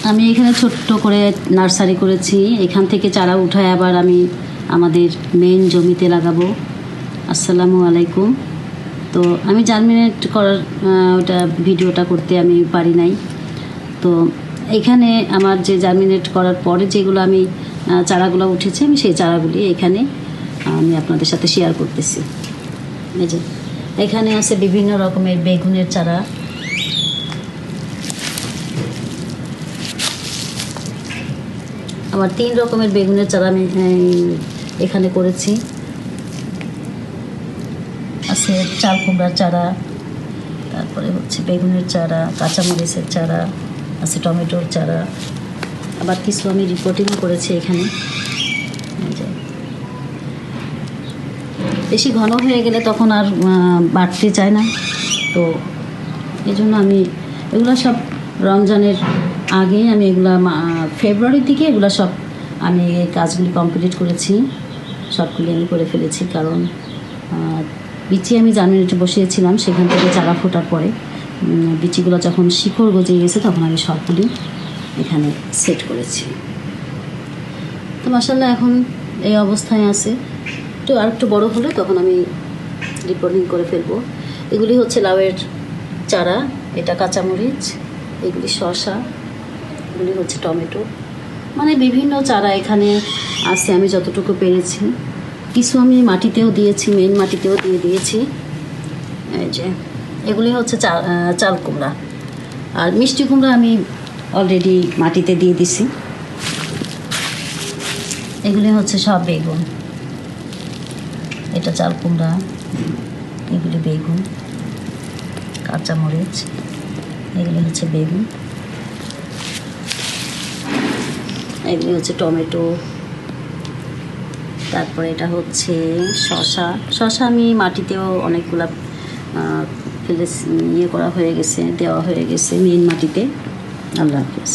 আমি এখানে ছোট্ট করে নার্সারি করেছি। এখান থেকে চারা উঠায় আবার আমি আমাদের মেইন জমিতে লাগাবো। আসসালামু আলাইকুম। তো আমি জার্মিনেট করার ওটা ভিডিওটা করতে আমি পারি নাই। তো এখানে আমার যে জার্মিনেট করার পরে যেগুলো আমি চারাগুলো উঠেছে, আমি সেই চারাগুলি এখানে আমি আপনাদের সাথে শেয়ার করতেছি। এই যে এখানে আছে বিভিন্ন রকমের বেগুনের চারা, আবার 3 রকমের বেগুনের চারা আমি এখানে করেছি। আছে চাল কুমড়ার চারা, তারপরে হচ্ছে বেগুনের চারা, কাঁচামরিচের চারা, আছে টমেটোর চারা, আবার কিছু আমি রিপোর্টিংও করেছি এখানে। বেশি ঘন হয়ে গেলে তখন আর বাড়তে চায় না, তো এই জন্য আমি এগুলো সব রমজানের আগেই আমি এগুলো ফেব্রুয়ারির দিকে এগুলো সব আমি এই কাজগুলি কমপ্লিট করেছি, সবগুলি আমি করে ফেলেছি। কারণ বিচি আমি জার্মিনেটে বসিয়েছিলাম, সেখান থেকে চারা ফোটার পরে বিচিগুলো যখন শিকড় গজিয়ে গেছে তখন আমি সবগুলি এখানে সেট করেছি। তো মাশাআল্লাহ এখন এই অবস্থায় আছে। আর একটু বড়ো হলে তখন আমি রিপোর্টিং করে ফেলবো। এগুলি হচ্ছে লাউয়ের চারা, এটা কাঁচামরিচ, এগুলি শসা, এগুলি হচ্ছে টমেটো, মানে বিভিন্ন চারা এখানে আছে আমি যতটুকু পেরেছি। কিছু আমি মাটিতেও দিয়েছি, মেন মাটিতেও দিয়ে দিয়েছি। এই যে এগুলি হচ্ছে চাল কুমড়া, আর মিষ্টি কুমড়া আমি অলরেডি মাটিতে দিয়ে দিছি। এগুলি হচ্ছে সব বেগুন, এটা চাল কুমড়া, এগুলি বেগুন, কাঁচামরিচ, এগুলি হচ্ছে বেগুন, এগুলি হচ্ছে টমেটো, তারপরে এটা হচ্ছে শসা। শসা আমি মাটিতেও অনেকগুলা ফেলে করা হয়ে গেছে, দেওয়া হয়ে গেছে মেন মাটিতে। আল্লাহ হাফেজ।